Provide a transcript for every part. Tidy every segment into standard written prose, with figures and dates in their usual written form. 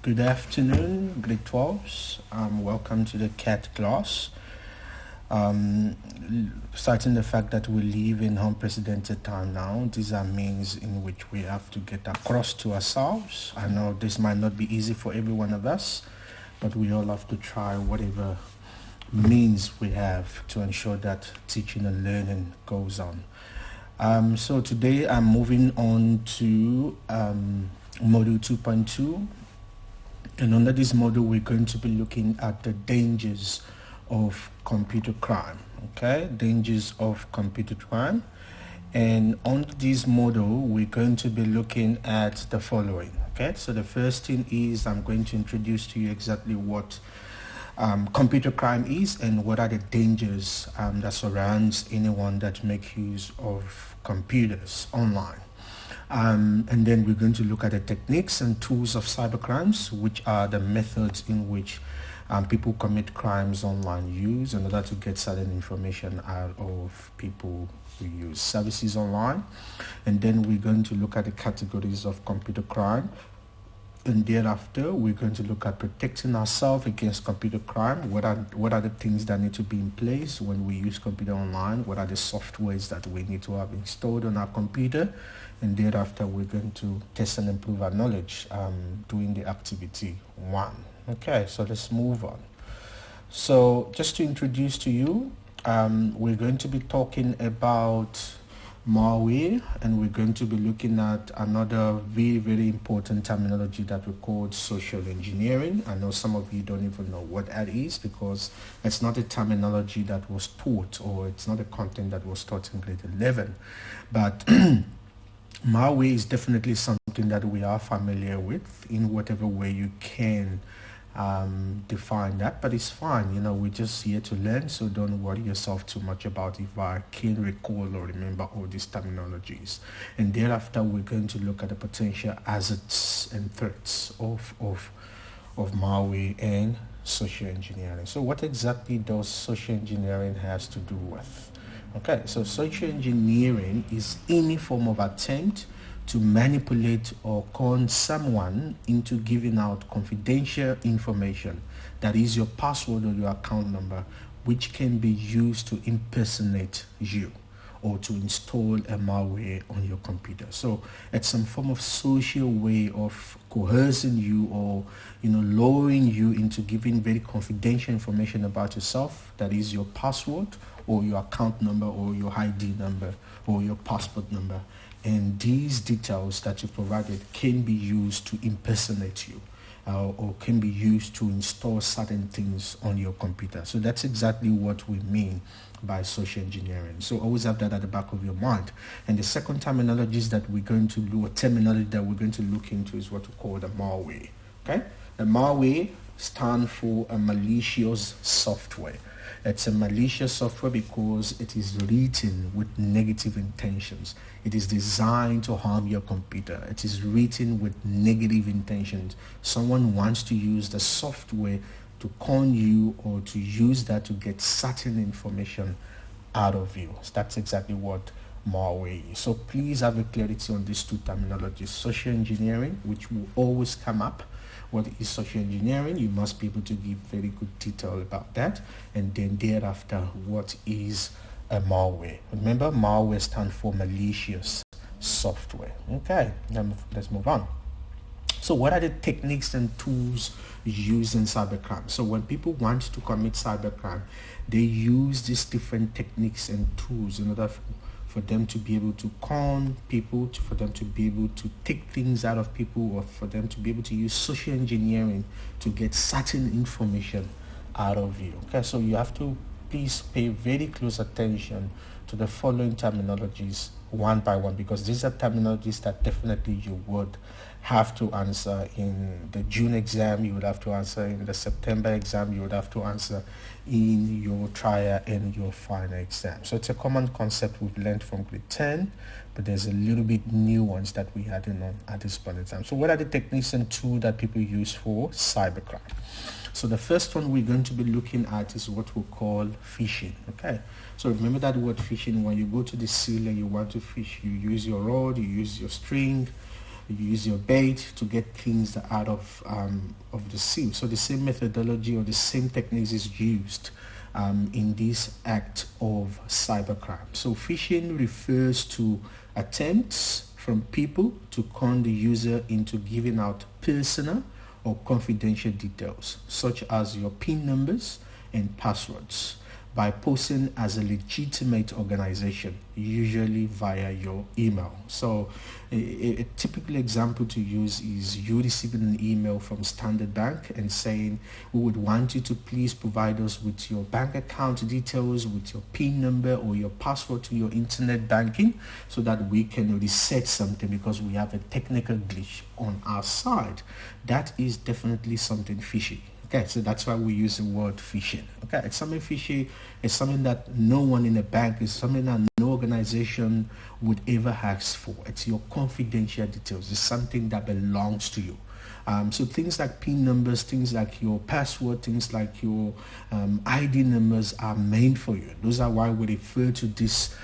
Good afternoon, grade 12s. Welcome to the CAT class. Starting the fact that we live in unprecedented time now, these are means in which we have to get across to ourselves. I know this might not be easy for every one of us, but we all have to try whatever means we have to ensure that teaching and learning goes on. So today I'm moving on to Module 2.2. And under this model, we're going to be looking at the dangers of computer crime. Okay, dangers of computer crime. And on this model, we're going to be looking at the following. Okay, so the first thing is I'm going to introduce to you exactly what computer crime is and what are the dangers that surrounds anyone that makes use of computers online. And then we're going to look at the techniques and tools of cybercrimes, which are the methods in which people commit crimes online use in order to get certain information out of people who use services online. And then we're going to look at the categories of computer crime. And thereafter, we're going to look at protecting ourselves against computer crime. What are the things that need to be in place when we use computer online? What are the softwares that we need to have installed on our computer? And thereafter, we're going to test and improve our knowledge doing the activity 1. Okay, so let's move on. So just to introduce to you, we're going to be talking about malware, and we're going to be looking at another very, very important terminology that we call social engineering. I know some of you don't even know what that is because it's not a terminology that was taught, or it's not a content that was taught in grade 11. But malware is definitely something that we are familiar with in whatever way you can define that, but it's fine. We're just here to learn, so don't worry yourself too much about if I can recall or remember all these terminologies. And thereafter, we're going to look at the potential hazards and threats of malware and social engineering. So what exactly does social engineering has to do with? Okay, so social engineering is any form of attempt to manipulate or con someone into giving out confidential information, that is your password or your account number, which can be used to impersonate you or to install a malware on your computer. So it's some form of social way of coercing you or lowering you into giving very confidential information about yourself, that is your password or your account number or your ID number or your passport number. And these details that you provided can be used to impersonate you or can be used to install certain things on your computer. So that's exactly what we mean by social engineering. So always have that at the back of your mind. And the second terminology that we're going to look into is what we call the malware. Okay? The malware stands for a malicious software. It's a malicious software because it is written with negative intentions. It is designed to harm your computer. It is written with negative intentions. Someone wants to use the software to con you or to use that to get certain information out of you. So that's exactly what malware is. So please have a clarity on these two terminologies. Social engineering, which will always come up. What is social engineering? You must be able to give very good detail about that. And then thereafter, what is a malware? Remember, malware stands for malicious software. Okay, let's move on. So what are the techniques and tools used in cybercrime? So when people want to commit cybercrime, they use these different techniques and tools in order for them to be able to con people, for them to be able to take things out of people, or for them to be able to use social engineering to get certain information out of you. Okay, so you have to please pay very close attention to the following terminologies one by one, because these are terminologies that definitely you would have to answer in the June exam, you would have to answer in the September exam, you would have to answer in your trial and your final exam. So it's a common concept we've learned from grade 10, but there's a little bit new ones that we had at this point in time. So what are the techniques and tools that people use for cybercrime? So the first one we're going to be looking at is what we call phishing. Okay, so remember that word phishing. When you go to the seal and you want to fish, you use your rod, you use your string, You use your bait to get things out of the sieve. So the same methodology or the same techniques is used in this act of cybercrime. So phishing refers to attempts from people to con the user into giving out personal or confidential details, such as your PIN numbers and passwords, by posing as a legitimate organization, usually via your email. So a typical example to use is you receiving an email from Standard Bank and saying, we would want you to please provide us with your bank account details, with your PIN number or your password to your internet banking so that we can reset something because we have a technical glitch on our side. That is definitely something fishy. Okay, so that's why we use the word phishing. Okay, it's something fishy. It's something that no one in a bank, is something that no organization would ever ask for. It's your confidential details. It's something that belongs to you. So things like PIN numbers, things like your password, things like your ID numbers are meant for you. Those are why we refer to these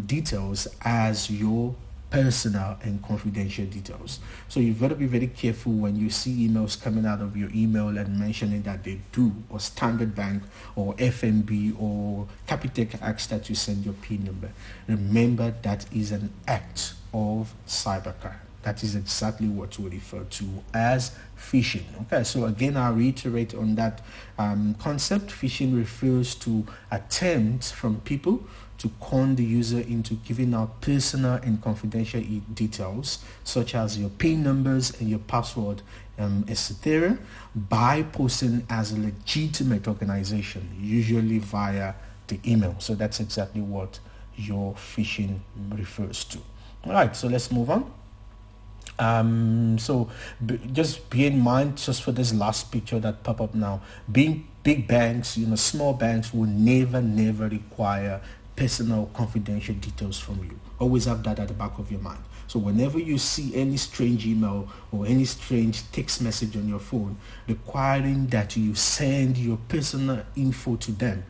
details as your personal and confidential details. So you've got to be very careful when you see emails coming out of your email and mentioning that they do, or Standard Bank or FNB or Capitec asks that you send your PIN number. Remember, that is an act of cybercrime. That is exactly what we refer to as phishing. Okay, so again, I'll reiterate on that concept. Phishing refers to attempts from people to con the user into giving out personal and confidential details, such as your PIN numbers and your password, etc., by posting as a legitimate organization, usually via the email. So that's exactly what your phishing refers to. All right, so let's move on. Just be in mind, just for this last picture that pop up now, being big banks, small banks will never require personal confidential details from you. Always have that at the back of your mind. So whenever you see any strange email or any strange text message on your phone requiring that you send your personal info to them,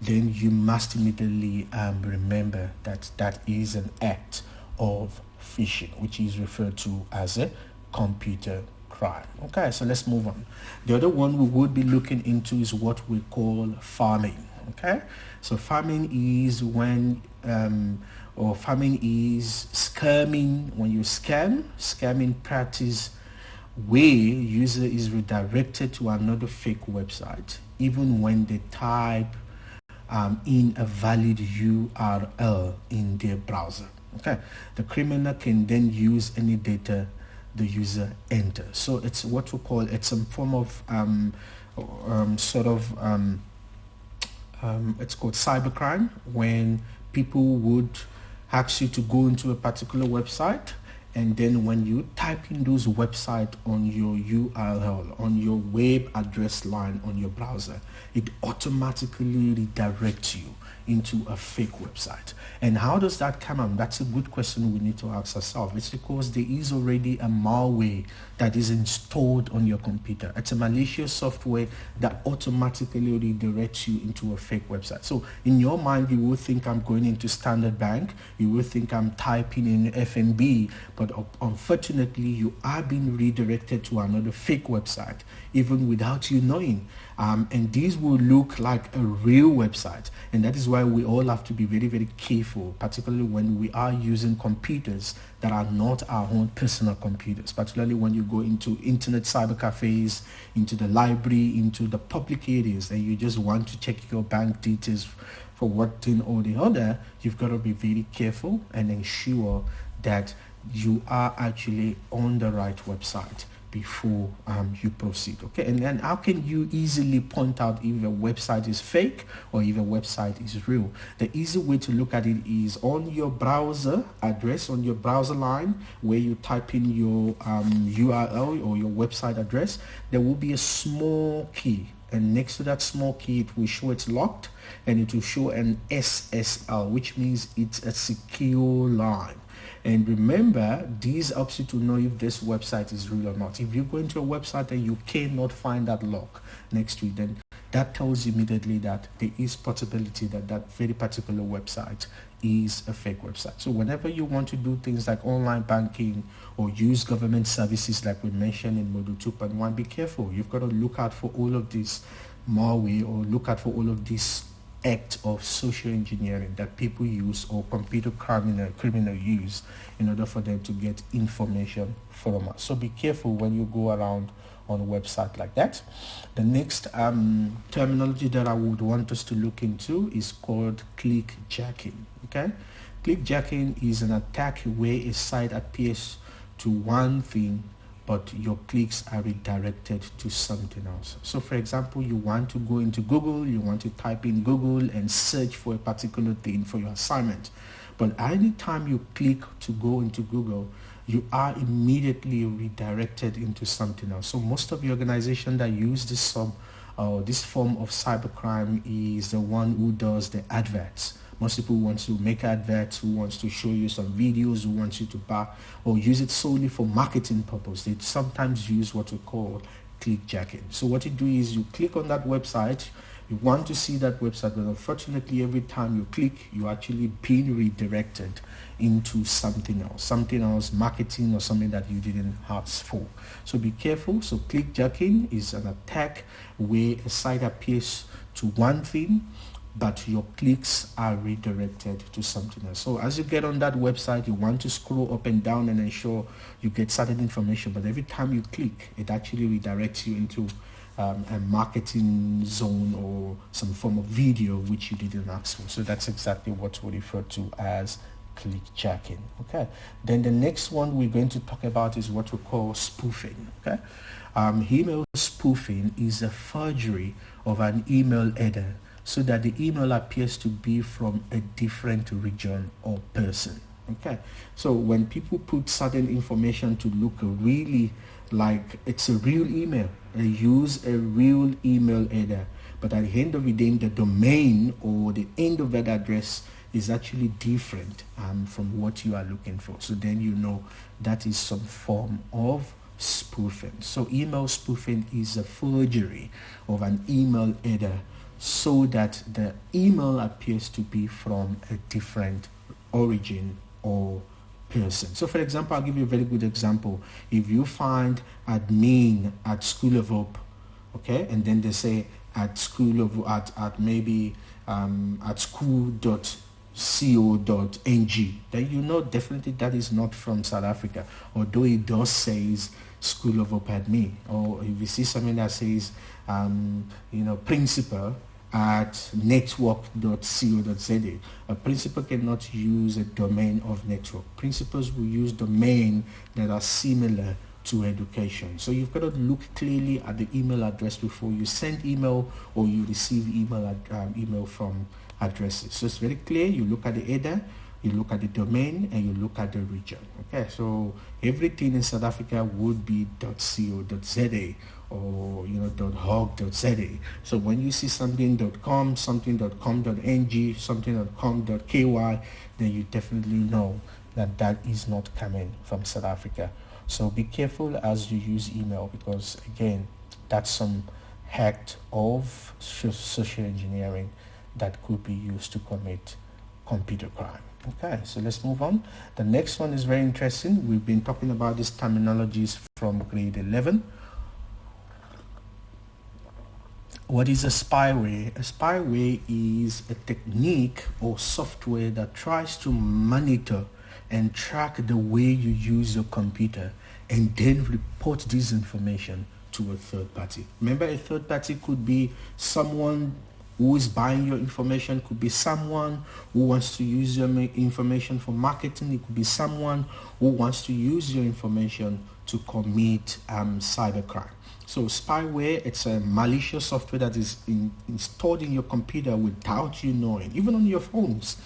then you must immediately remember that that is an act of phishing, which is referred to as a computer crime. Okay, so let's move on. The other one we would be looking into is what we call pharming. Okay, so pharming is when pharming is scamming. When you scamming practice where user is redirected to another fake website, even when they type in a valid URL in their browser. Okay, the criminal can then use any data the user enters. So it's what we call, it's some form of it's called cybercrime, when people would ask you to go into a particular website, and then when you type in those websites on your URL, on your web address line on your browser, it automatically redirects you into a fake website. And how does that come on? That's a good question we need to ask ourselves. It's because there is already a malware that is installed on your computer. It's a malicious software that automatically redirects you into a fake website. So in your mind, you will think I'm going into Standard Bank, you will think I'm typing in FNB, but unfortunately you are being redirected to another fake website even without you knowing. And these will look like a real website, and that is why we all have to be very careful, particularly when we are using computers that are not our own personal computers, particularly when you go into internet cyber cafes, into the library, into the public areas, and you just want to check your bank details for one thing or the other. You've got to be very careful and ensure that you are actually on the right website before you proceed. Okay, and then how can you easily point out if a website is fake or if a website is real? The easy way to look at it is on your browser address, on your browser line where you type in your URL or your website address. There will be a small key, and next to that small key it will show it's locked, and it will show an SSL, which means it's a secure line. And remember, this helps you to know if this website is real or not. If you go into a website and you cannot find that lock next to it, then that tells you immediately that there is possibility that that very particular website is a fake website. So whenever you want to do things like online banking or use government services like we mentioned in Module 2.1, be careful. You've got to look out for all of this malware, or look out for all of this act of social engineering that people use or computer criminal use in order for them to get information from us. So be careful when you go around on a website like that. The next terminology that I would want us to look into is called clickjacking. Okay, clickjacking is an attack where a site appears to one thing but your clicks are redirected to something else. So for example, you want to go into Google, you want to type in Google and search for a particular thing for your assignment. But anytime you click to go into Google, you are immediately redirected into something else. So most of the organizations that use this form of cybercrime is the one who does the adverts. Most people want to make adverts, who wants to show you some videos, who wants you to buy or use it solely for marketing purpose. They sometimes use what we call clickjacking. So what you do is you click on that website, you want to see that website, but unfortunately every time you click, you're actually being redirected into something else, marketing or something that you didn't ask for. So be careful. So clickjacking is an attack where a site appears to one thing, but your clicks are redirected to something else. So as you get on that website, you want to scroll up and down and ensure you get certain information, but every time you click, it actually redirects you into a marketing zone or some form of video which you didn't ask for. So that's exactly what we refer to as clickjacking. Okay, then the next one we're going to talk about is what we call spoofing. Okay, email spoofing is a forgery of an email header so that the email appears to be from a different region or person. Okay, so when people put certain information to look really like it's a real email, they use a real email header, but at the end of the day, the domain or the end of that address is actually different from what you are looking for. So then you know that is some form of spoofing. So email spoofing is a forgery of an email header so that the email appears to be from a different origin or person. So for example, I'll give you a very good example. If you find admin at School of Hope, okay, and then they say at School of at maybe at school.co.ng, then you know definitely that is not from South Africa, although it does says School of Hope admin. Or if you see something that says principal at network.co.za, a principal cannot use a domain of network. Principals will use domain that are similar to education. So you've got to look clearly at the email address before you send email or you receive email from addresses. So it's very clear. You look at the header, you look at the domain, and you look at the region. Okay, so everything in South Africa would be .co.za or .org.za. So when you see something.com, something.com.ng, something.com.ky, then you definitely know that that is not coming from South Africa. So be careful as you use email, because again, that's some act of social engineering that could be used to commit computer crime. Okay, so let's move on. The next one is very interesting. We've been talking about these terminologies from grade 11. What is a spyware? A spyware is a technique or software that tries to monitor and track the way you use your computer and then report this information to a third party. Remember, a third party could be someone who is buying your information, could be someone who wants to use your information for marketing, it could be someone who wants to use your information to commit cybercrime. So spyware, it's a malicious software that is installed in your computer without you knowing, even on your phones.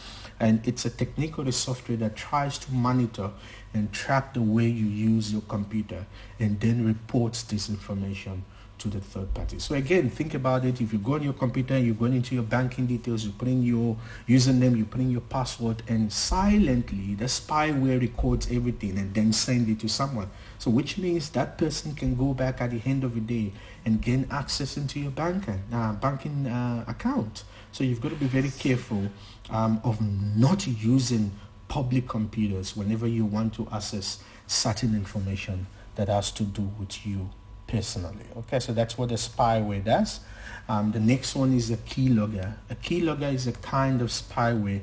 And it's a technique or a software that tries to monitor and track the way you use your computer and then reports this information to the third party. So again, think about it. If you go on your computer, you go into your banking details, you put in your username, you put in your password, and silently the spyware records everything and then send it to someone. So which means that person can go back at the end of the day and gain access into your banking account. So you've got to be very careful of not using public computers whenever you want to access certain information that has to do with you personally. Okay, so that's what a spyware does. The next one is a keylogger. A keylogger is a kind of spyware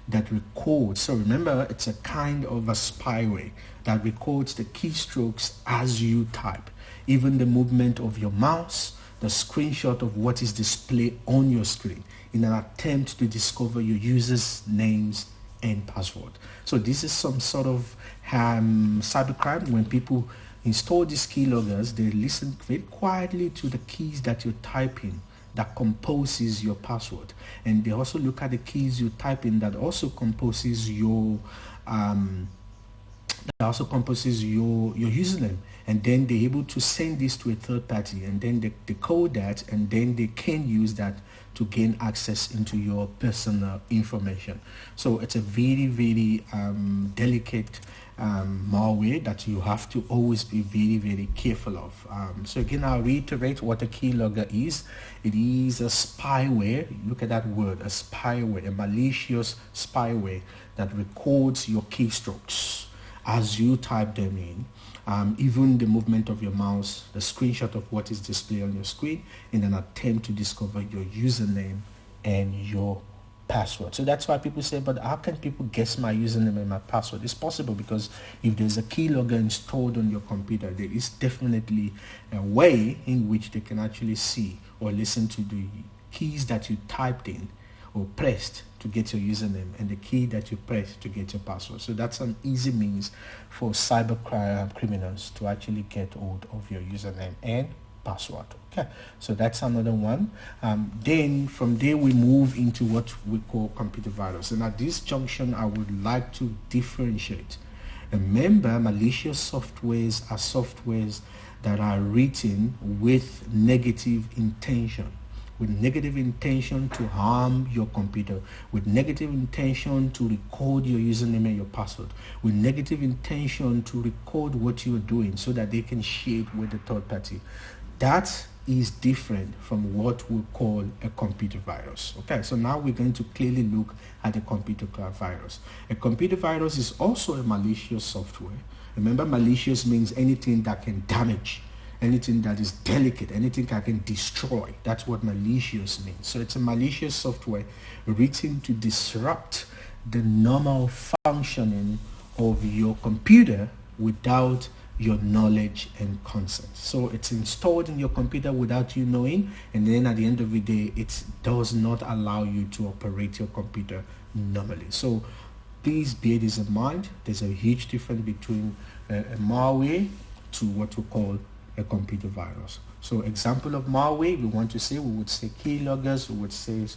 that records. So remember, it's a kind of a spyware that records the keystrokes as you type, even the movement of your mouse, the screenshot of what is displayed on your screen in an attempt to discover your users' names and password. So this is some sort of cybercrime. When people install these keyloggers, they listen very quietly to the keys that you type in that composes your password, and they also look at the keys you type in that also composes your username, and then they're able to send this to a third party, and then they decode that, and then they can use that to gain access into your personal information. So it's a very, very delicate malware that you have to always be very, very careful of. So again, I'll reiterate what a keylogger is. It is a spyware. Look at that word, a spyware, a malicious spyware that records your keystrokes as you type them in. Even the movement of your mouse, the screenshot of what is displayed on your screen, in an attempt to discover your username and your password. So that's why people say, but how can people guess my username and my password? It's possible, because if there's a keylogger installed on your computer, there is definitely a way in which they can actually see or listen to the keys that you typed in or pressed to get your username and the key that you press to get your password. So that's an easy means for cyber criminals to actually get hold of your username and password. Okay, so that's another one. Then from there we move into what we call computer virus, and at this junction I would like to differentiate. Remember, malicious softwares are softwares that are written with negative intention, to harm your computer, with negative intention to record your username and your password, with negative intention to record what you're doing so that they can share it with the third party. That is different from what we call a computer virus. Okay, so now we're going to clearly look at a computer virus. A computer virus is also a malicious software. Remember, malicious means anything that can damage, anything that is delicate, anything that can destroy. That's what malicious means. So it's a malicious software written to disrupt the normal functioning of your computer without your knowledge and consent. So it's installed in your computer without you knowing, and then at the end of the day, it does not allow you to operate your computer normally. So please bear this in mind. There's a huge difference between a malware to what we call a computer virus. So example of malware, we would say keyloggers, we would say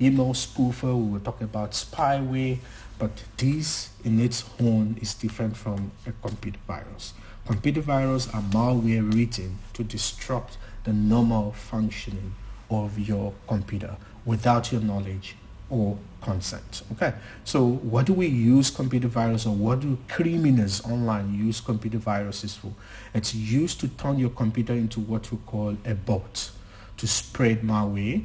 email spoofer, we would talk about spyware, but this in its own is different from a computer virus. Computer viruses are malware written to disrupt the normal functioning of your computer without your knowledge or consent. Okay, so what do we use computer virus, or what do criminals online use computer viruses for? It's used to turn your computer into what we call a bot, to spread malware,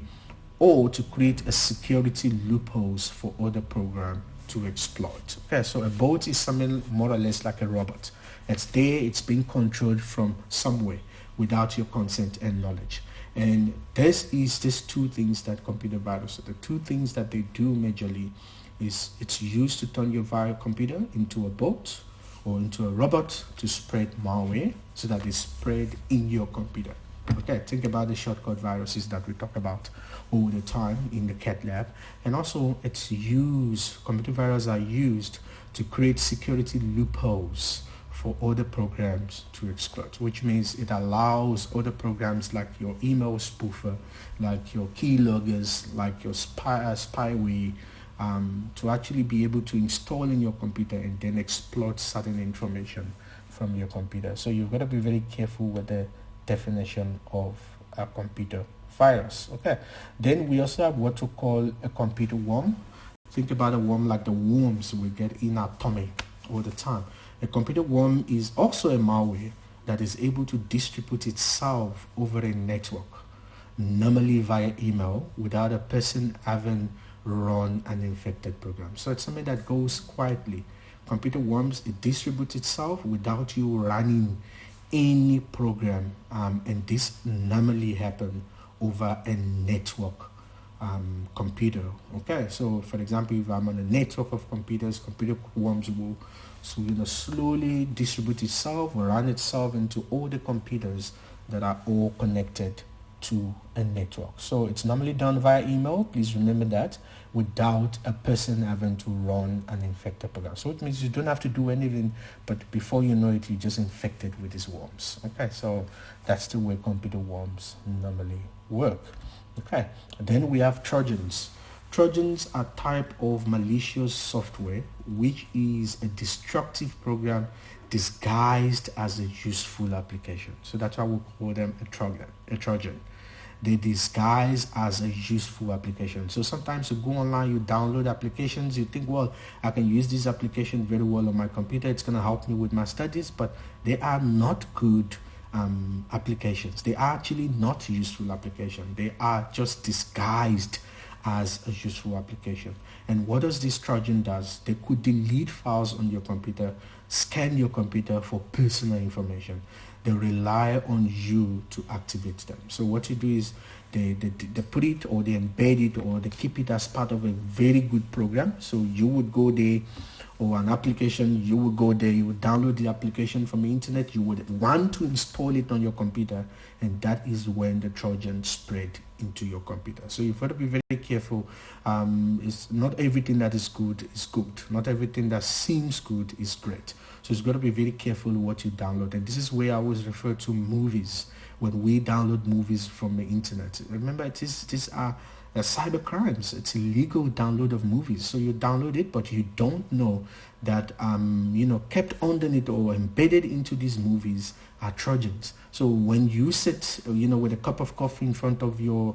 or to create a security loopholes for other programs to exploit. Okay, so a bot is something more or less like a robot. It's there, it's being controlled from somewhere without your consent and knowledge. And this is just two things that computer viruses, the two things that they do majorly is it's used to turn your computer into a bot or into a robot to spread malware so that it's spread in your computer. Okay, think about the shortcut viruses that we talk about all the time in the CAT lab. And also computer viruses are used to create security loopholes for other programs to exploit, which means it allows other programs like your email spoofer, like your keyloggers, like your spyware, to actually be able to install in your computer and then exploit certain information from your computer. So you've got to be very careful with the definition of a computer virus. Okay, then we also have what we call a computer worm. Think about a worm like the worms we get in our tummy all the time. A computer worm is also a malware that is able to distribute itself over a network, normally via email, without a person having run an infected program. So it's something that goes quietly. Computer worms, it distributes itself without you running any program, and this normally happen over a network computer. Okay, so for example, if I'm on a network of computers, computer worms will slowly distribute itself, run itself into all the computers that are all connected to a network. So it's normally done via email. Please remember that, without a person having to run an infected program. So it means you don't have to do anything, but before you know it, you're just infected with these worms. Okay, so that's the way computer worms normally work. Okay, then we have Trojans. Trojans are a type of malicious software which is a destructive program disguised as a useful application. So that's why we call them a Trojan. They disguise as a useful application. So sometimes you go online, you download applications, you think, well, I can use this application very well on my computer, it's going to help me with my studies, but they are not good applications. They are actually not useful applications. They are just disguised as a useful application. And what does this Trojan does? They could delete files on your computer, scan your computer for personal information. They rely on you to activate them. So what you do is they put it, or they embed it, or they keep it as part of a very good program. So you would go there, or an application, you would go there, you would download the application from the internet, you would want to install it on your computer, and that is when the Trojan spread into your computer. So you've got to be very careful. It's not everything that is good is good. Not everything that seems good is great. So it's got to be very careful what you download. And this is where I always refer to movies. When we download movies from the internet, remember, these are cyber crimes. It's illegal download of movies. So you download it, but you don't know that kept underneath or embedded into these movies are Trojans. So when you sit with a cup of coffee in front of your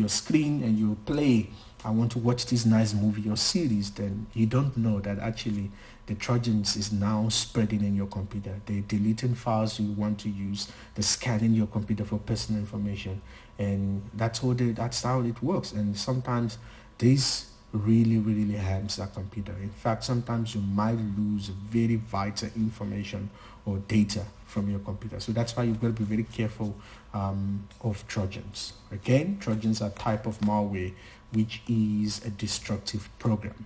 screen and you play, I want to watch this nice movie or series, then you don't know that actually the Trojans is now spreading in your computer. They're deleting files you want to use. They're scanning your computer for personal information. And that's how it works. And sometimes this really, really harms that computer. In fact, sometimes you might lose very vital information or data from your computer. So that's why you've got to be very careful of Trojans. Again, Trojans are a type of malware which is a destructive program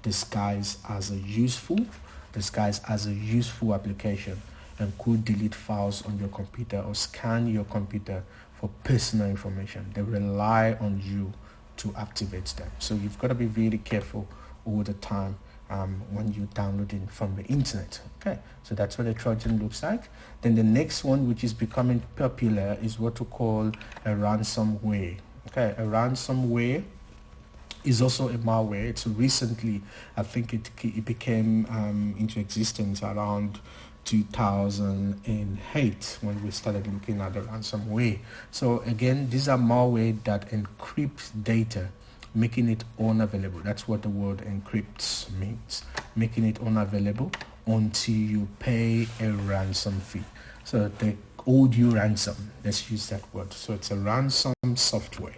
disguised as a useful application, and could delete files on your computer or scan your computer for personal information. They rely on you to activate them. So you've got to be really careful all the time when you're downloading from the internet. Okay, so that's what a Trojan looks like. Then the next one, which is becoming popular, is what we call a ransomware. Okay, a ransomware is also a malware. It's recently, I think it became into existence around 2008 when we started looking at the ransomware. So again, these are malware that encrypts data, making it unavailable. That's what the word encrypts means, making it unavailable until you pay a ransom fee. So they owed you ransom. Let's use that word. So it's a ransom software.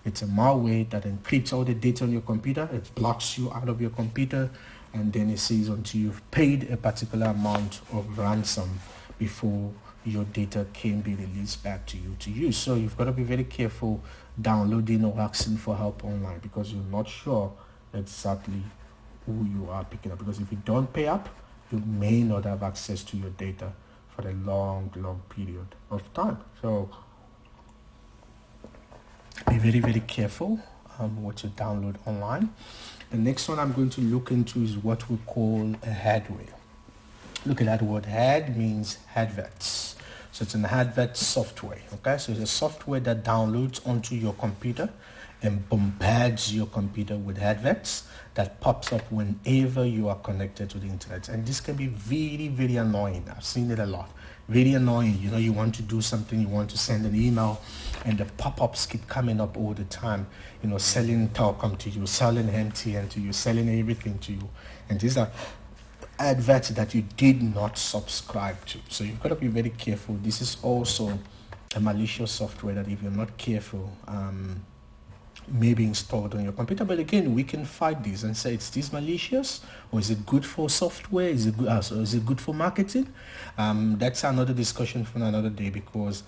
It's a malware that encrypts all the data on your computer. It blocks you out of your computer, and then it says until you've paid a particular amount of ransom before your data can be released back to you to use. So you've got to be very careful downloading or asking for help online, because you're not sure exactly who you are picking up. Because if you don't pay up, you may not have access to your data for a long period of time. So be very, very careful what you download online. The next one I'm going to look into is what we call a adware. Look at that word. Ad means adverts. So it's an advert software. Okay, so it's a software that downloads onto your computer and bombards your computer with adverts that pops up whenever you are connected to the internet. And this can be very, very annoying. I've seen it a lot. Very annoying. You want to do something, you want to send an email, and the pop-ups keep coming up all the time. Selling Telcom to you, selling MTN to you, selling everything to you, and these are adverts that you did not subscribe to. So you've got to be very careful. This is also a malicious software that, if you're not careful, may be installed on your computer. But again, we can fight this and say, is this malicious, or is it good for software? Is it good? Is it good for marketing? That's another discussion for another day, because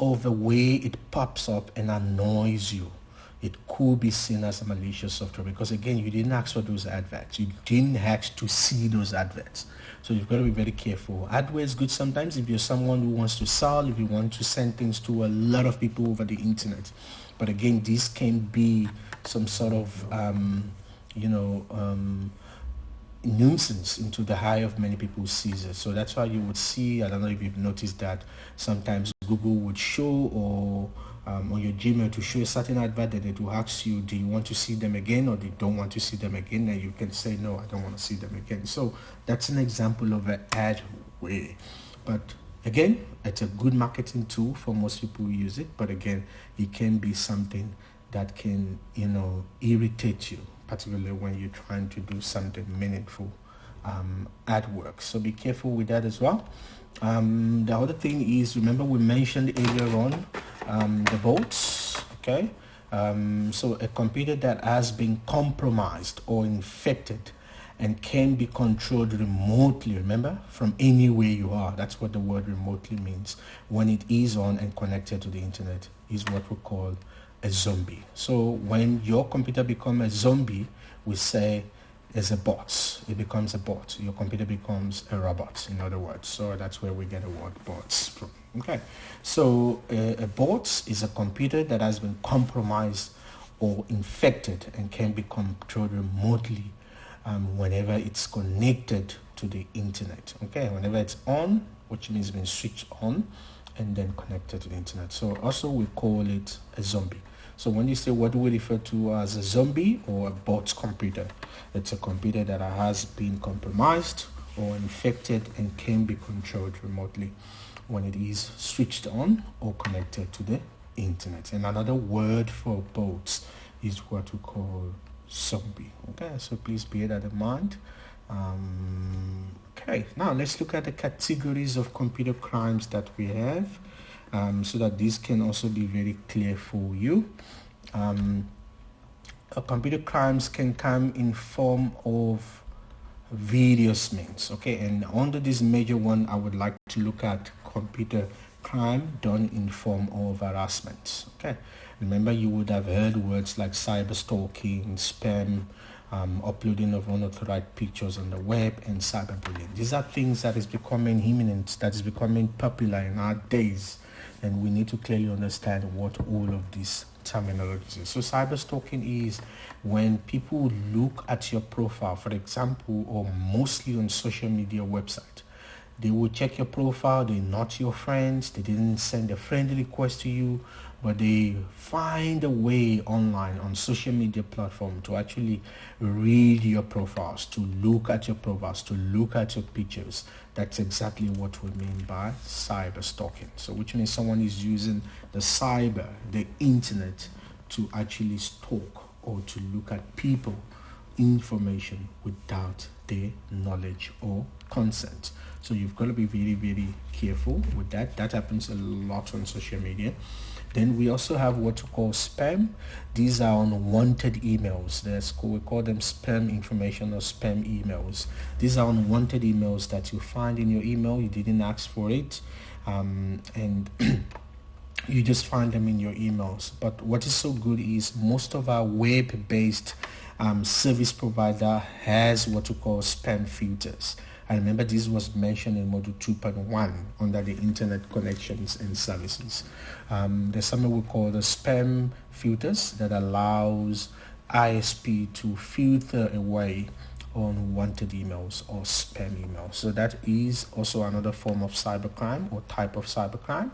of the way it pops up and annoys you, it could be seen as a malicious software, because again, you didn't ask for those adverts. You didn't ask to see those adverts. So you've got to be very careful. Adware is good sometimes if you're someone who wants to sell, if you want to send things to a lot of people over the internet. But again, this can be some sort of, nuisance into the eye of many people who sees it. So that's why you would see, I don't know if you've noticed that sometimes Google would show, or on your Gmail to show a certain advert, that it will ask you, do you want to see them again, or do you don't want to see them again? And you can say, no, I don't want to see them again. So that's an example of an adware. But again, it's a good marketing tool for most people who use it. But again, it can be something that can, irritate you, particularly when you're trying to do something meaningful at work. So be careful with that as well. The other thing is, remember we mentioned earlier on the bots, okay? So a computer that has been compromised or infected and can be controlled remotely, remember, from anywhere you are. That's what the word remotely means. When it is on and connected to the internet, is what we call a zombie. So when your computer becomes a zombie, we say is a bot. It becomes a bot. Your computer becomes a robot, in other words. So that's where we get the word bots from. Okay. So a bot is a computer that has been compromised or infected and can be controlled remotely whenever it's connected to the internet. Okay. Whenever it's on, which means been switched on and then connected to the internet. So also we call it a zombie. So when you say, what do we refer to as a zombie or a bot computer? It's a computer that has been compromised or infected and can be controlled remotely when it is switched on or connected to the internet. And another word for bots is what we call zombie. Okay, so please bear that in mind. Okay, now let's look at the categories of computer crimes that we have. So that this can also be very clear for you. Computer crimes can come in form of various means. Okay, and under this major one, I would like to look at computer crime done in form of harassment. Okay, remember, you would have heard words like cyber stalking, spam, uploading of unauthorized pictures on the web, and cyberbullying. These are things that is becoming imminent, that is becoming popular in our days. And we need to clearly understand what all of these terminologies is. So cyber stalking is when people look at your profile, for example, or mostly on social media website. They will check your profile, they're not your friends, they didn't send a friend request to you, but they find a way online on social media platform to actually read your profiles, to look at your profiles, to look at your pictures. That's exactly what we mean by cyber stalking. So which means someone is using the internet, to actually stalk or to look at people information without their knowledge or consent. So you've got to be very, very careful with that. That happens a lot on social media. Then we also have what we call spam. These are unwanted emails. We call them spam information or spam emails. These are unwanted emails that you find in your email. You didn't ask for it, and you just find them in your emails. But what is so good is most of our web-based service provider has what we call spam filters. I remember this was mentioned in Module 2.1 under the Internet Connections and Services. There's something we call the spam filters that allows ISP to filter away unwanted emails or spam emails. So that is also another form of cybercrime or type of cybercrime.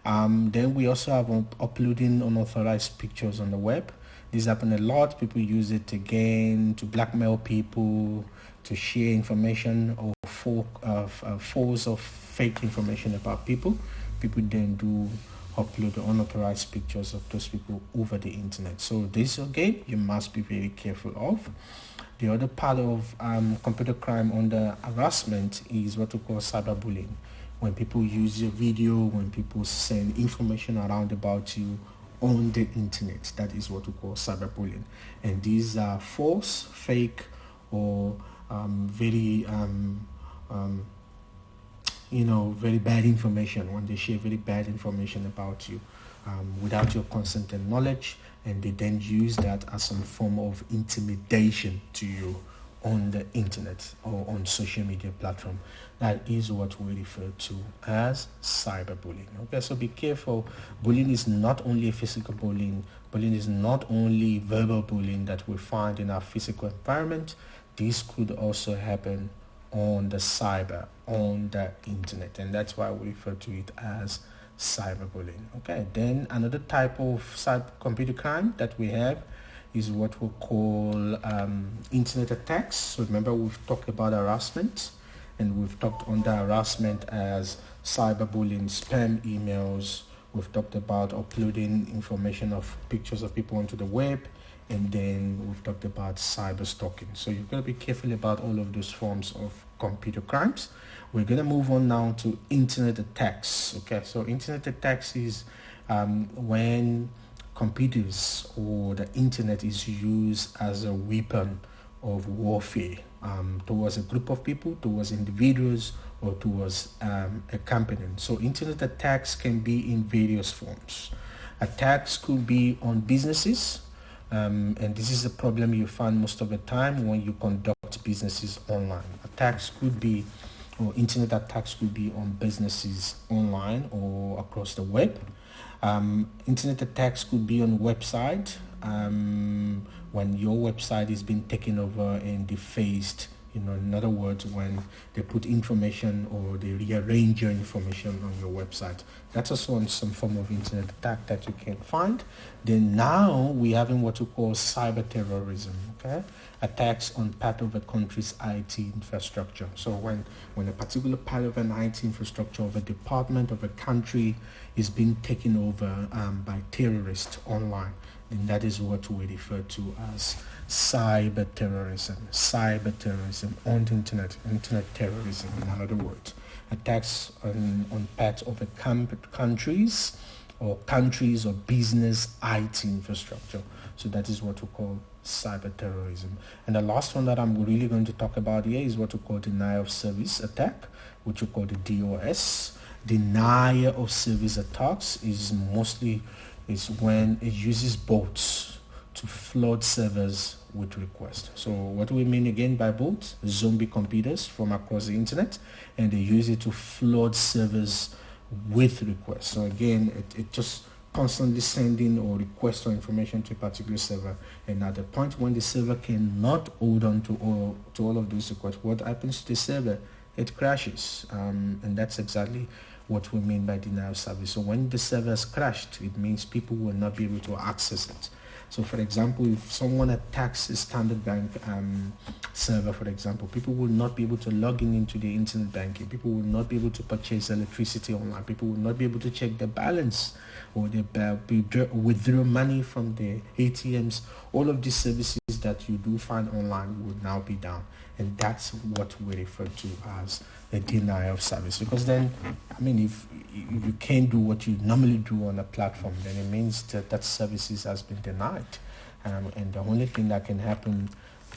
Then we also have uploading unauthorized pictures on the web. This happens a lot. People use it again to blackmail people, to share information or false or fake information about people. People then do upload unauthorized pictures of those people over the internet. So this again, you must be very careful of. The other part of computer crime under harassment is what we call cyberbullying. When people use your video, when people send information around about you on the internet, that is what we call cyberbullying. And these are false, fake, or very very bad information. When they share very bad information about you without your consent and knowledge, and they then use that as some form of intimidation to you on the internet or on social media platform. That is what we refer to as cyberbullying. Okay, so be careful. Bullying is not only physical bullying. Bullying is not only verbal bullying that we find in our physical environment. This could also happen on the cyber, on the internet, and that's why we refer to it as cyberbullying. Okay, then another type of computer crime that we have is what we call internet attacks. So remember, we've talked about harassment, and we've talked under harassment as cyberbullying, spam emails. We've talked about uploading information of pictures of people onto the web, and then we've talked about cyber stalking. So you've got to be careful about all of those forms of computer crimes. We're going to move on now to internet attacks. Okay, so internet attacks is when computers or the internet is used as a weapon of warfare towards a group of people, towards individuals, or towards a company. So internet attacks can be in various forms. Attacks could be on businesses, and this is a problem you find most of the time when you conduct businesses online. Attacks could be, or internet attacks could be on businesses online or across the web. Internet attacks could be on website, when your website is being taken over and defaced. In other words, when they put information or they rearrange your information on your website. That's also on some form of internet attack that you can find. Then now we have in what we call cyber terrorism, okay? Attacks on part of a country's IT infrastructure. So when a particular part of an IT infrastructure of a department of a country is being taken over by terrorists online, and that is what we refer to as cyber terrorism on the internet terrorism, in other words. Attacks on parts of a countries or business IT infrastructure. So that is what we call cyber terrorism. And the last one that I'm really going to talk about here is what we call denial of service attack, which we call the DOS. Denial of service attacks is when it uses bots to flood servers with requests. So what do we mean again by bots? Zombie computers from across the internet, and they use it to flood servers with requests. So again, it just constantly sending or request or information to a particular server, and at the point when the server cannot hold on to all of those requests, what happens to the server? It crashes, and that's exactly what we mean by denial of service. So when the server has crashed, it means people will not be able to access it. So for example, if someone attacks a Standard Bank server, for example, people will not be able to log into the internet banking. People will not be able to purchase electricity online. People will not be able to check their balance or withdraw money from the ATMs. All of these services that you do find online will now be down. And that's what we refer to as a denial of service. Because then, if you can't do what you normally do on a platform, then it means that services has been denied. And the only thing that can happen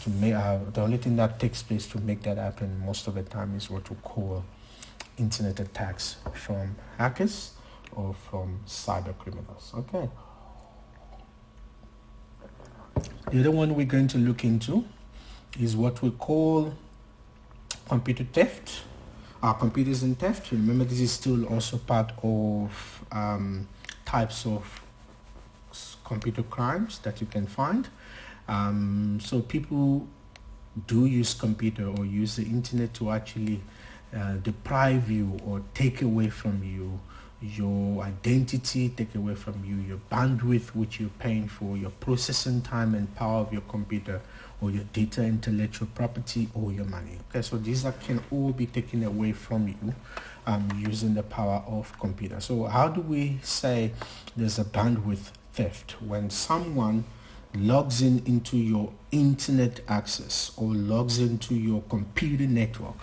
the only thing that takes place to make that happen most of the time is what we call internet attacks from hackers or from cyber criminals. Okay. The other one we're going to look into is what we call computer theft. Our computers in theft. Remember, this is still also part of types of computer crimes that you can find. So people do use computer or use the internet to actually deprive you or take away from you your identity, take away from you your bandwidth which you're paying for, your processing time and power of your computer, or your data, intellectual property, or your money. Okay, so these can all be taken away from you using the power of computer. So how do we say there's a bandwidth theft? When someone logs into your internet access or logs into your computer network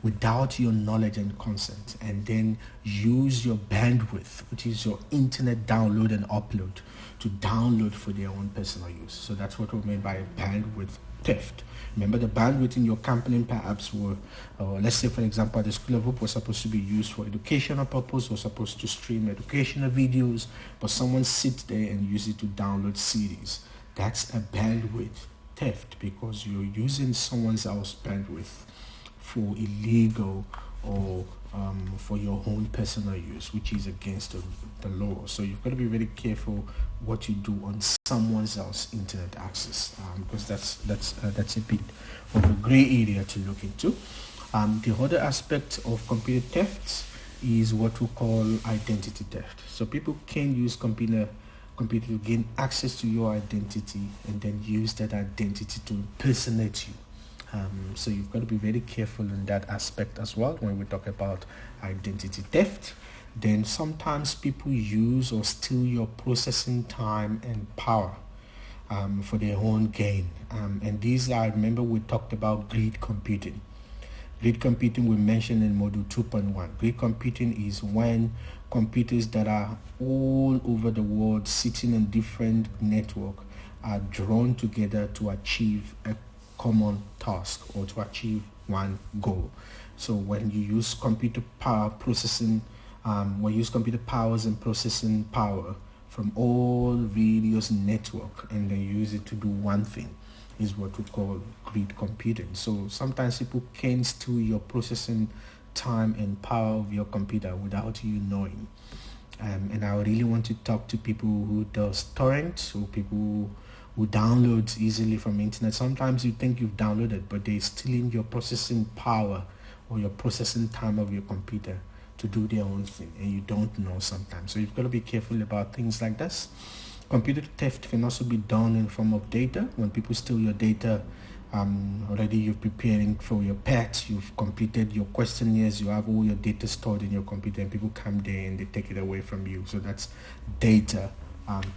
without your knowledge and consent, and then use your bandwidth, which is your internet download and upload, to download for their own personal use. So that's what we mean by bandwidth theft. Remember, the bandwidth in your company perhaps were, let's say for example, the School of Hope was supposed to be used for educational purpose, or supposed to stream educational videos, but someone sits there and uses it to download CDs. That's a bandwidth theft, because you're using someone else's bandwidth for illegal or for your own personal use, which is against the law. So you've got to be very careful what you do on someone else's internet access, because that's a bit of a gray area to look into. The other aspect of computer theft is what we call identity theft. So people can use computer to gain access to your identity and then use that identity to impersonate you. So you've got to be very careful in that aspect as well when we talk about identity theft. Then sometimes people use or steal your processing time and power for their own gain. And these are, remember we talked about grid computing. Grid computing we mentioned in module 2.1. Grid computing is when computers that are all over the world sitting in different network are drawn together to achieve a common task or to achieve one goal. So when you use computer power processing, when you use computer powers and processing power from all various network and then use it to do one thing, is what we call grid computing. So sometimes people can steal your processing time and power of your computer without you knowing. And I really want to talk to people who does torrents, or people who downloads easily from internet. Sometimes you think you've downloaded, but they're stealing your processing power or your processing time of your computer to do their own thing, and you don't know sometimes. So you've got to be careful about things like this. Computer theft can also be done in form of data. When people steal your data, already you're preparing for your pets, you've completed your questionnaires, you have all your data stored in your computer, and people come there and they take it away from you. So that's data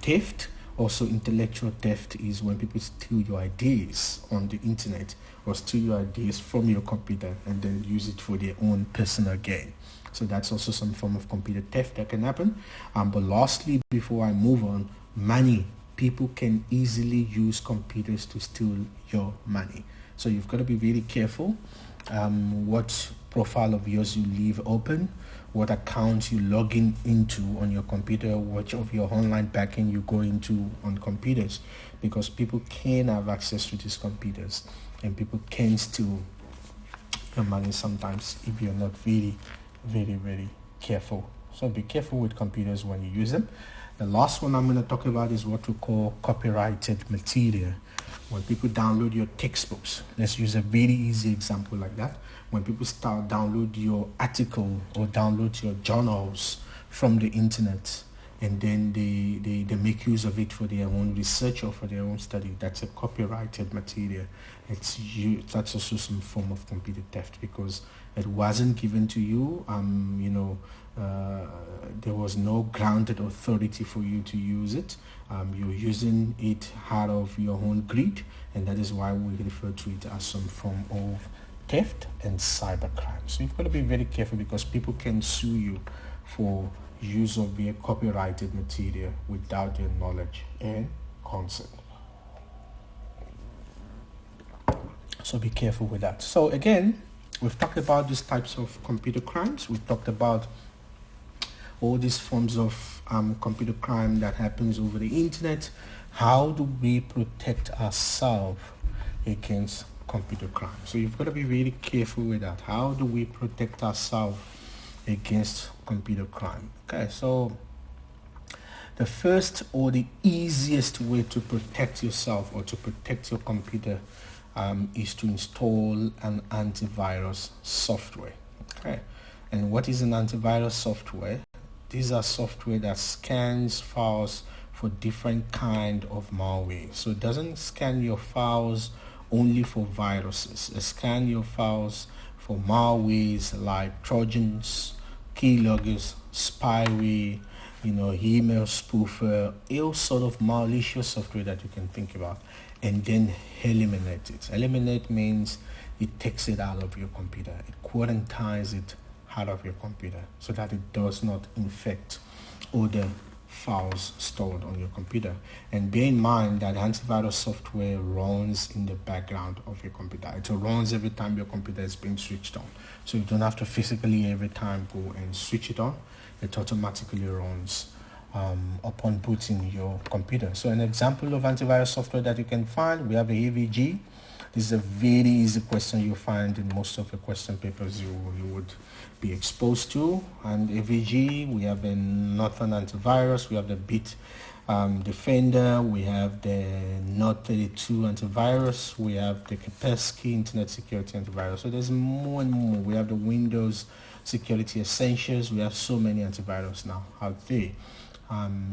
theft. Also, intellectual theft is when people steal your ideas on the internet, or steal your ideas from your computer and then use it for their own personal gain. So that's also some form of computer theft that can happen. But lastly, before I move on, money. People can easily use computers to steal your money. So you've got to be very careful what profile of yours you leave open, what accounts you log into on your computer, which of your online banking you go into on computers, because people can have access to these computers and people can steal your money sometimes if you're not very, very, very careful. So be careful with computers when you use them. The last one I'm going to talk about is what we call copyrighted material. When people download your textbooks, let's use a very easy example like that. When people start download your article or download your journals from the internet, and then they make use of it for their own research or for their own study, that's a copyrighted material. That's also some form of computer theft, because it wasn't given to you. There was no grounded authority for you to use it. You're using it out of your own greed, and that is why we refer to it as some form of theft and cybercrime. So you've got to be very careful, because people can sue you for use of their copyrighted material without your knowledge and consent. So be careful with that. So again, we've talked about these types of computer crimes. We've talked about all these forms of computer crime that happens over the internet. How do we protect ourselves against computer crime? So you've got to be very careful with that. How do we protect ourselves against computer crime? Okay, so the first or the easiest way to protect yourself or to protect your computer is to install an antivirus software. Okay, and what is an antivirus software? These are software that scans files for different kind of malware. So it doesn't scan your files only for viruses. It scans your files for malwares like Trojans, keyloggers, spyware, email spoofer, all sort of malicious software that you can think about, and then eliminate it. Eliminate means it takes it out of your computer. It quarantines it out of your computer so that it does not infect other files stored on your computer. And bear in mind that antivirus software runs in the background of your computer. It runs every time your computer is being switched on. So you don't have to physically every time go and switch it on. It automatically runs upon booting your computer. So an example of antivirus software that you can find, we have a AVG. This is a very easy question you find in most of the question papers you would be exposed to. And AVG, we have the Norton antivirus, we have the Bit Defender, we have the North32 antivirus, we have the Kaspersky Internet Security Antivirus. So there's more and more. We have the Windows Security Essentials. We have so many antivirus now out there.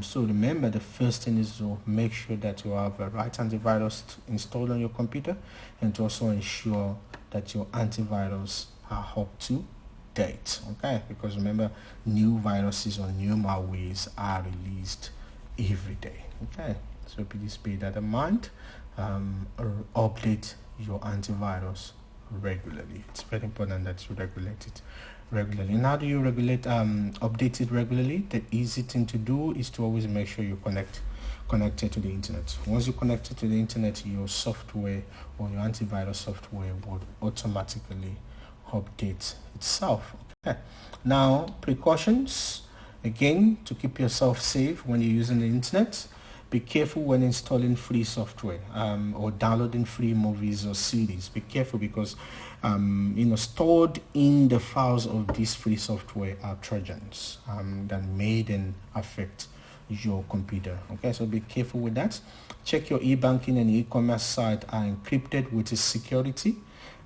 So remember, the first thing is to make sure that you have the right antivirus installed on your computer, and to also ensure that your antivirus are up to date. Okay, because remember, new viruses or new malwares are released every day. Okay, so please bear that in mind. Or update your antivirus regularly. It's very important that you regulate it regularly. And how do you update it regularly? The easy thing to do is to always make sure you connected to the internet. Once you connect to the internet, your software or your antivirus software will automatically update itself. Okay. Now, precautions, again, to keep yourself safe when you're using the internet. Be careful when installing free software or downloading free movies or CDs. Be careful because stored in the files of this free software are Trojans that may then affect your computer. Okay, so be careful with that. Check your e-banking and e-commerce site are encrypted with its security.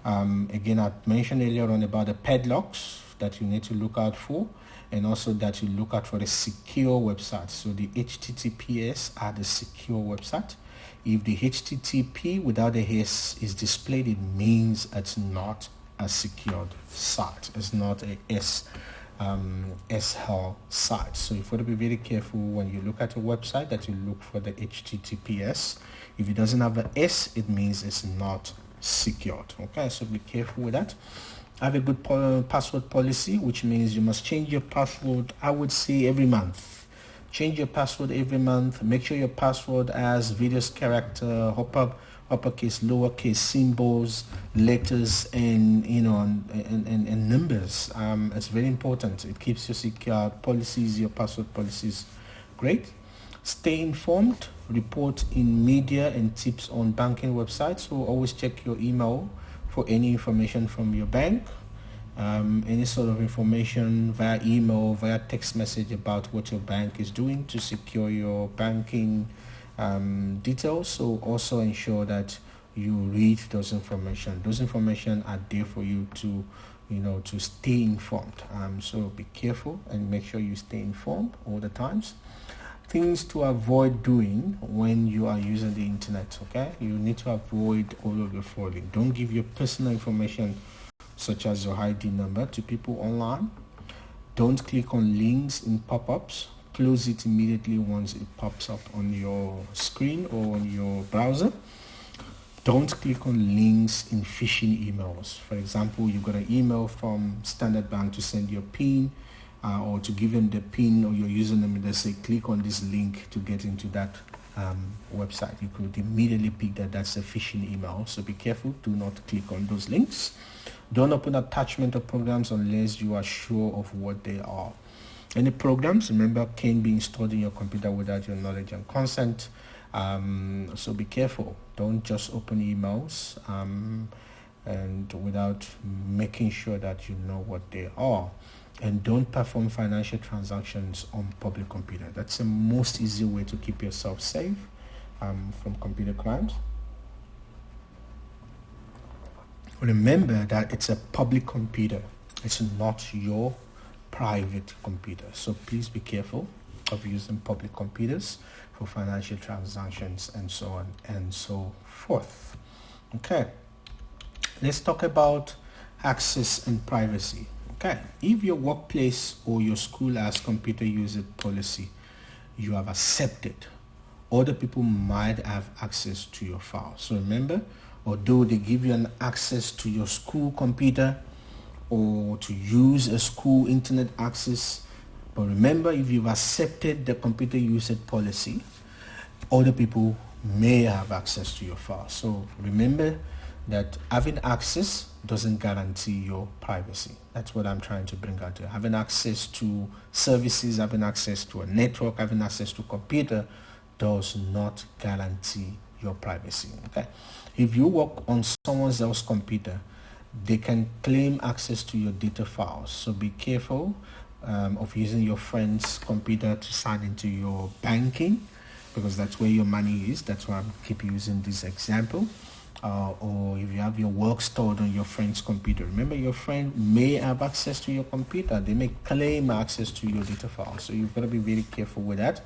Again, I mentioned earlier on about the padlocks that you need to look out for, and also that you look out for the secure website. So the HTTPS are the secure website. If the HTTP without the S is displayed, it means it's not a secured site. It's not a SSL site. So you've got to be very careful when you look at a website that you look for the HTTPS. If it doesn't have an S, it means it's not secured. Okay, so be careful with that. Have a good password policy, which means you must change your password, I would say, every month. Change your password every month. Make sure your password has various character, uppercase, lowercase, symbols, letters, and and numbers. It's very important. It keeps you secure. Policies, your password policies, great. Stay informed. Report in media and tips on banking websites. So always check your email for any information from your bank, any sort of information via email, via text message about what your bank is doing to secure your banking details. So also ensure that you read those information. Those information are there for you to to stay informed. So be careful and make sure you stay informed all the times. Things to avoid doing when you are using the internet. Okay, you need to avoid all of the frauding. Don't give your personal information such as your ID number to people online. Don't click on links in pop-ups. Close it immediately once it pops up on your screen or on your browser. Don't click on links in phishing emails. For example, you got an email from Standard Bank to send your PIN or to give them the PIN or your username, and they say click on this link to get into that website. You could immediately pick that's a phishing email. So be careful. Do not click on those links. Don't open attachment or programs unless you are sure of what they are. Any programs, remember, can be installed in your computer without your knowledge and consent. So be careful. Don't just open emails and without making sure that you know what they are. And don't perform financial transactions on public computer. That's the most easy way to keep yourself safe from computer crimes. Remember that it's a public computer. It's not your private computers. So please be careful of using public computers for financial transactions and so on and so forth. Okay, let's talk about access and privacy. Okay, if your workplace or your school has computer usage policy, you have accepted other people might have access to your files. So remember, although they give you an access to your school computer or to use a school internet access, but remember, if you've accepted the computer usage policy, other people may have access to your files. So remember that having access doesn't guarantee your privacy. That's what I'm trying to bring out here. Having access to services, having access to a network, having access to a computer does not guarantee your privacy. Okay, if you work on someone else's computer, they can claim access to your data files. So be careful of using your friend's computer to sign into your banking, because that's where your money is. That's why I keep using this example. Or if you have your work stored on your friend's computer, remember your friend may have access to your computer. They may claim access to your data files. So you've got to be very careful with that.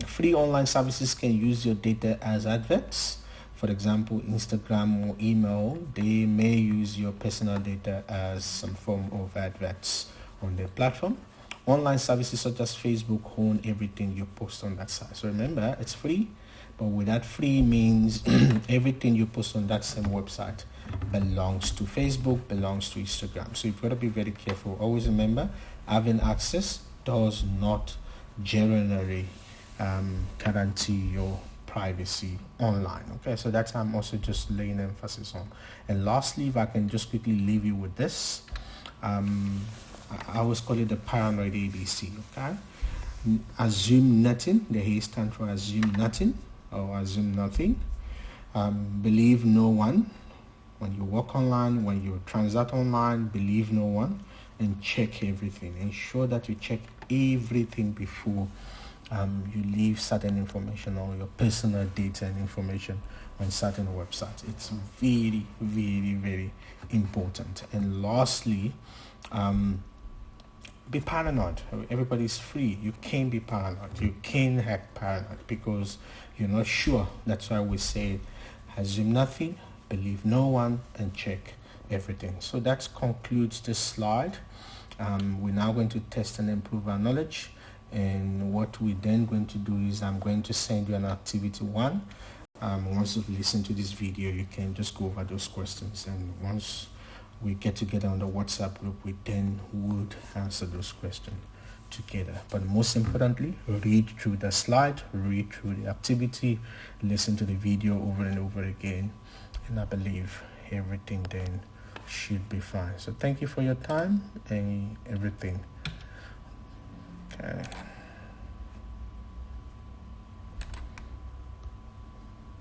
Free online services can use your data as adverts. For example, Instagram or email, they may use your personal data as some form of adverts on their platform. Online services such as Facebook own everything you post on that site. So remember, it's free, but with that free means everything you post on that same website belongs to Facebook, belongs to Instagram. So you've got to be very careful. Always remember, having access does not generally guarantee your privacy online. Okay, so that's I'm also just laying emphasis on. And lastly, if I can just quickly leave you with this, I always call it the paranoid ABC. Okay, assume nothing. The A stands for assume nothing or assume nothing. Believe no one. When you work online, when you transact online, believe no one, and check everything. Ensure that you check everything before you leave certain information or your personal data and information on certain websites. It's very, very, very important. And lastly, be paranoid. Everybody's free. You can't be paranoid. You can't act paranoid because you're not sure. That's why we say assume nothing, believe no one, and check everything. So that concludes this slide. We're now going to test and improve our knowledge. And what we're then going to do is I'm going to send you an activity 1. Once you've listened to this video, you can just go over those questions, and once we get together on the WhatsApp group, we then would answer those questions together. But most importantly, read through the slide, read through the activity, listen to the video over and over again, and I believe everything then should be fine. So thank you for your time and everything. Okay.